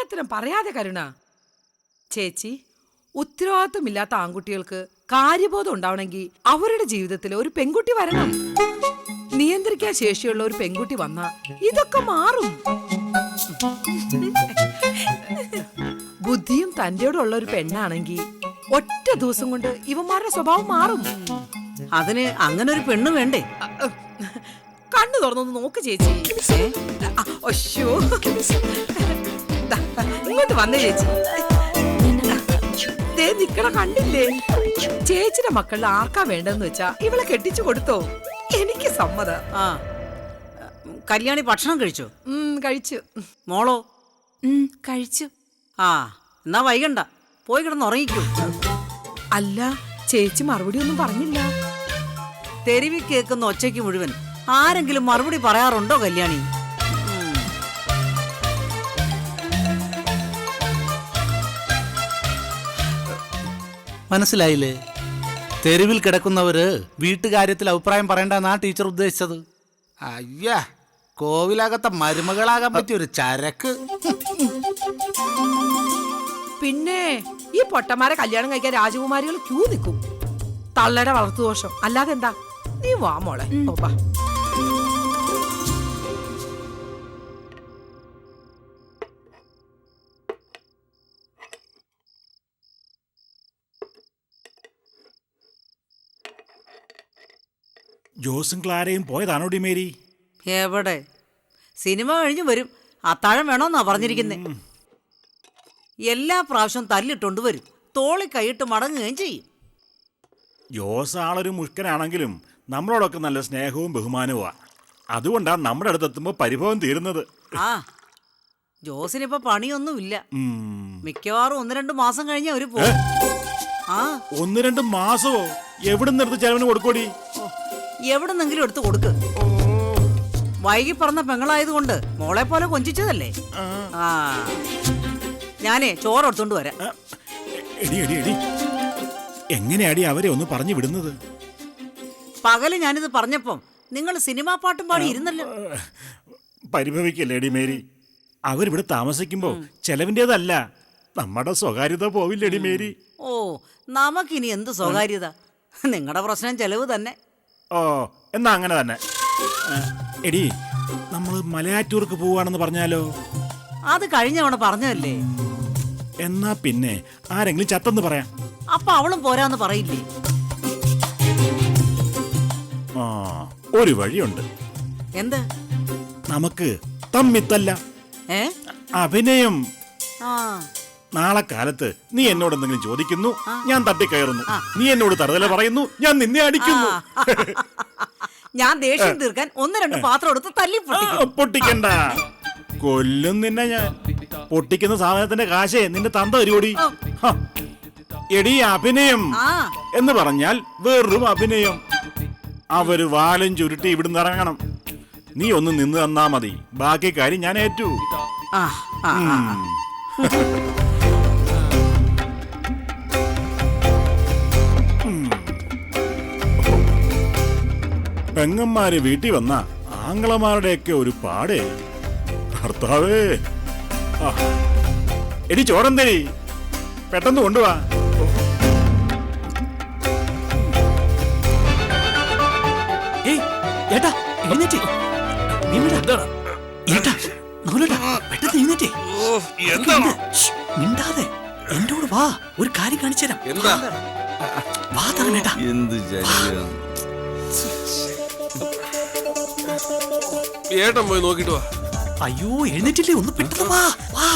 കള്ളത്തരം പറയാതെ കരുണ. ചേച്ചി, ഉത്തരവാദിത്വമില്ലാത്ത ആൺകുട്ടികൾക്ക് കാര്യബോധം ഉണ്ടാവണമെങ്കിൽ അവരുടെ ജീവിതത്തിൽ ഒരു പെൺകുട്ടി വരണം. നിയന്ത്രിക്കാൻ ശേഷിയുള്ള ഒരു പെൺകുട്ടി വന്നാ ഇതൊക്കെ മാറും. ബുദ്ധിയും തന്റെയോടുള്ള ഒരു പെണ്ണാണെങ്കിൽ ഒറ്റ ദിവസം കൊണ്ട് ഇവന്മാരുടെ സ്വഭാവം മാറും. അതിന് അങ്ങനെ ഒരു പെണ്ണ് വേണ്ടേ? കണ്ണു തുറന്നൊന്ന് നോക്ക് ചേച്ചി. അശ്ശോ, ഇങ്ങോട്ട് വന്നേ ചേച്ചി. നിക്കണ കണ്ടില്ലേ? ചേച്ചിയുടെ മക്കളിൽ ആർക്കാ വേണ്ടെന്ന് വെച്ചാ ഇവളെ കെട്ടിച്ചു കൊടുത്തോ? എനിക്ക് സമ്മതം. ആ, കല്യാണി ഭക്ഷണം കഴിച്ചോ? കഴിച്ചു. മോളോ? കഴിച്ചു. ആ, എന്നാ വൈകണ്ട, പോയി കിടന്ന് ഉറങ്ങിക്കൂ. അല്ല, ചേച്ചി മറുപടി ഒന്നും പറഞ്ഞില്ല. തെരുവിൽ കേൾക്കുന്ന ഒച്ചയ്ക്ക് മുഴുവൻ ആരെങ്കിലും മറുപടി പറയാറുണ്ടോ കല്യാണി? മനസ്സിലായില്ലേ? തെരുവിൽ കിടക്കുന്നവര് വീട്ടുകാര്യത്തിൽ അഭിപ്രായം പറയണ്ടെന്നാ ടീച്ചർ ഉദ്ദേശിച്ചത്. അയ്യാ, കോവിലകത്തെ മരുമകളാകാൻ പറ്റിയൊരു ചരക്ക്. പിന്നെ ഈ പൊട്ടന്മാരെ കല്യാണം കഴിക്കാൻ രാജകുമാരികൾ ക്യൂ നിൽക്കും. തള്ളയുടെ വളർത്തുദോഷം അല്ലാതെ എന്താ? നീ വാ മോളെ. ഓപ്പാ, ജോസും ക്ലാരയും പോയതാണോടി മേരി? എവിടെ? സിനിമ കഴിഞ്ഞ് വരും. അത്താഴം വേണോന്നാ പറഞ്ഞിരിക്കുന്നേ. എല്ലാ പ്രാവശ്യവും തല്ലിട്ടുണ്ട് വരും, തോളി കൈയിട്ട് മടങ്ങുകയും ചെയ്യും. ജോസ് ആളൊരു മുഷ്കനാണെങ്കിലും നമ്മളോടൊക്കെ നല്ല സ്നേഹവും ബഹുമാനവുമാണ്. അതുകൊണ്ടാണ് നമ്മുടെ അടുത്തെത്തുമ്പോൾ പരിഭവം തീരുന്നത്. ആ, ജോസിനിപ്പോ പണിയൊന്നുമില്ല. മിക്കവാറും 1-2 മാസം കഴിഞ്ഞ അവര് പോകും. ആ, 1-2 മാസമോ? എവിടെ നിന്നെടുത്ത് ചെലവിന് കൊടുക്കോടി? എവിടെന്നെങ്കിലും എടുത്ത് കൊടുക്ക്. വൈകി പറഞ്ഞ പെങ്ങളായതുകൊണ്ട് മോളെ പോലെ കൊഞ്ചിച്ചതല്ലേ. ആ, ഞാനേ ചോറ് എടുത്തോണ്ട് വരാം. എടി എടി എടി, എങ്ങനെയാടി അവരെ ഒന്ന് പറഞ്ഞു വിടുന്നത്? പകല് ഞാനിത് പറഞ്ഞപ്പം നിങ്ങൾ സിനിമാ പാട്ടും പാടി ഇരുന്നല്ലോ. പരിഭവിക്കല്ലേ എടി മേരി? അവരിവിടെ താമസിക്കുമ്പോ ചെലവിൻ്റെതല്ല, നമ്മുടെ സ്വകാര്യത പോവില്ലേടി മേരി? ഓ, നമുക്കിനി എന്ത് സ്വകാര്യത? നിങ്ങളുടെ പ്രശ്നം ചെലവ് തന്നെ. ഓ, എന്നാ അങ്ങനെ തന്നെ. എടി, നമ്മൾ മലയാറ്റൂർക്ക് പോവാണെന്ന് പറഞ്ഞാലോ? അത് കഴിഞ്ഞ തവണ പറഞ്ഞതല്ലേ. എന്നാ പിന്നെ ആരെങ്കിലും ചത്തെന്ന് പറയാം. അപ്പൊ അവളും പോരാന്ന് പറയില്ലേ? ആ, ഒരു വഴിയുണ്ട്. എന്ത്? നമുക്ക് തമ്മിത്തല്ല അഭിനയം. ആ, നാളെ കാലത്ത് നീ എന്നോട് എന്തെങ്കിലും ചോദിക്കുന്നു, ഞാൻ തട്ടിക്കയറുന്നു. നീ എന്നോട് തറുതല പറയുന്നു, ഞാൻ നിന്നെ അടിക്കുന്നു. ഞാൻ ദേഷ്യം തീർക്കാൻ 1-2 പാത്രം എടുത്ത് തല്ലി പൊട്ടിക്കണ്ട, കൊല്ലും നിന്നെ ഞാൻ. പൊട്ടിക്കുന്ന സാധനത്തിന്റെ കാശേ നിന്റെ തന്ത തരുകൂടി. എടി, അഭിനയം എന്ന് പറഞ്ഞാൽ വെറും അഭിനയം. അവര് വാലും ചുരുട്ടി ഇവിടുന്ന് ഇറങ്ങണം. നീ ഒന്ന് നിന്ന് തന്നാ മതി, ബാക്കി കാര്യം ഞാൻ ഏറ്റു. പെങ്ങന്മാര് വീട്ടിൽ വന്ന ആങ്ങളമാരുടെയൊക്കെ ഒരു പാടേ. ഭർത്താവേ, എടി ചോറന്തേരി, പെട്ടെന്ന് കൊണ്ടുവാ. മിണ്ടാതെ എന്നോട് വാ, ഒരു കാര്യം കാണിച്ചുതരാം. വാ തരണേട്ടാ. ഏട്ടൻ പോയി നോക്കിട്ട് വാ. അയ്യോ, എഴുന്നേറ്റില്ലേ? ഒന്ന് പെട്ടെന്ന് വാ. വാ,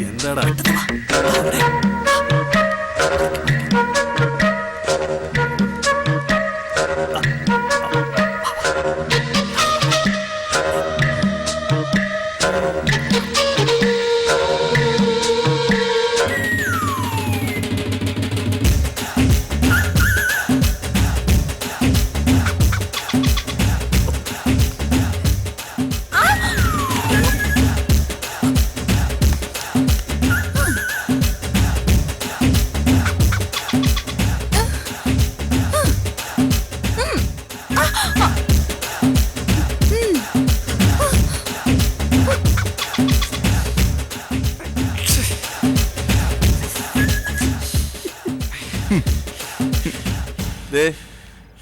എന്താടാ?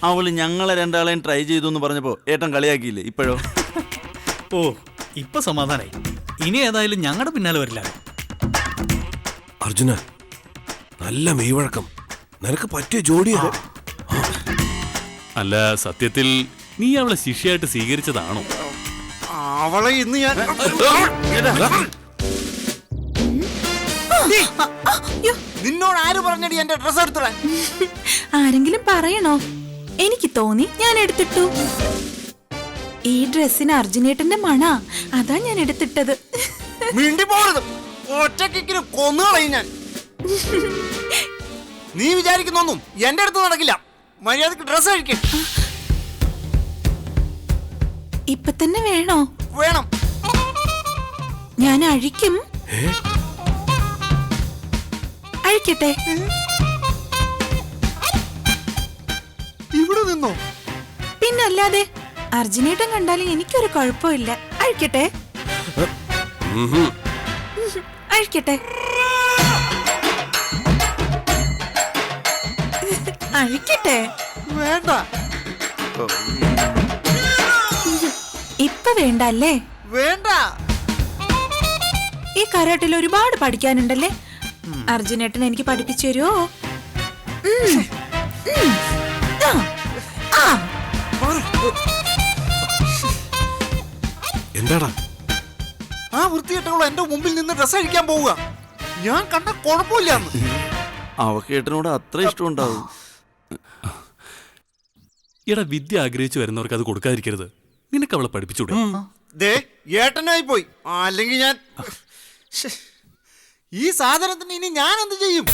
അവള് ഞങ്ങളെ രണ്ടാളെയും ട്രൈ ചെയ്തു എന്ന് പറഞ്ഞപ്പോ ഏട്ടൻ കളിയാക്കിയില്ലേ ഇപ്പോഴോ? ഓ ഇപ്പൊ സമാധാനായി. ഇനി ഏതായാലും ഞങ്ങളുടെ പിന്നാലെ വരില്ല. അർജുന, നല്ല മെയ്വഴക്കം, നിനക്ക് പറ്റിയ ജോഡിയത്. അല്ല, സത്യത്തിൽ നീ അവളെ ശിഷ്യയായിട്ട് സ്വീകരിച്ചതാണോ? അവളെ ഇന്ന് ഞാൻ നിന്നോട് ആര് പറഞ്ഞടി എന്റെ ഡ്രസ് എടുത്തേ? ആരെങ്കിലും പറയണോ? എനിക്ക് തോന്നി ഞാൻ എടുത്തിട്ടു. ഈ ഡ്രസ്സിന് അർജുനേട്ടന്റെ മണ, അതാ ഞാൻ എടുത്തിട്ടത്. മിണ്ടി പോകരുത്, ഒറ്റക്കിന് കൊന്നുകളയും ഞാൻ. നീ വിചാരിക്കുന്നൊന്നും എന്റെ അടുത്ത് നടക്കില്ല. മര്യാദക്ക് ഡ്രസ് കഴിക്കും. ഇപ്പൊ തന്നെ വേണോ? വേണം. ഞാൻ അഴിക്കും. അഴിക്കട്ടെ? ഇവിടെ നിന്നോ? പിന്നല്ലാതെ. അർജുനേട്ടൻ കണ്ടാലും എനിക്കൊരു കുഴപ്പമില്ല. അഴിക്കട്ടെ? അഴിക്കട്ടെ? അഴിക്കട്ടെ? വേണ്ട. ഇപ്പൊ വേണ്ട അല്ലേ? വേണ്ട. ഈ കരാട്ടിൽ ഒരുപാട് പഠിക്കാനുണ്ടല്ലേ? അർജുനേട്ടൻ എനിക്ക് പഠിപ്പിച്ചു തരുമോ? എന്താടാ? ആ വൃത്തികെട്ടവള് എന്റെ മുമ്പിൽ നിന്ന് ഡ്രസ് അഴിക്കാൻ പോവുക. ഞാൻ കണ്ട കുഴപ്പമില്ല. അവക്കേട്ടനോട് അത്ര ഇഷ്ടം ഉണ്ടാവും. എടാ, വിദ്യ ആഗ്രഹിച്ചു വരുന്നവർക്ക് അത് കൊടുക്കാതിരിക്കരുത്. നിനക്ക് അവളെ പഠിപ്പിച്ചൂടെ? ദേ ഏട്ടനായി പോയി. അല്ലെങ്കിൽ ഞാൻ ഈ സാധനത്തിന് ഇനി ഞാൻ എന്ത് ചെയ്യും?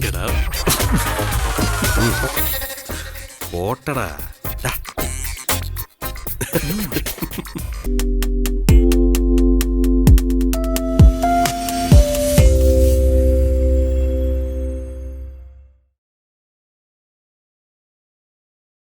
എടാ, പോട്ടടാ.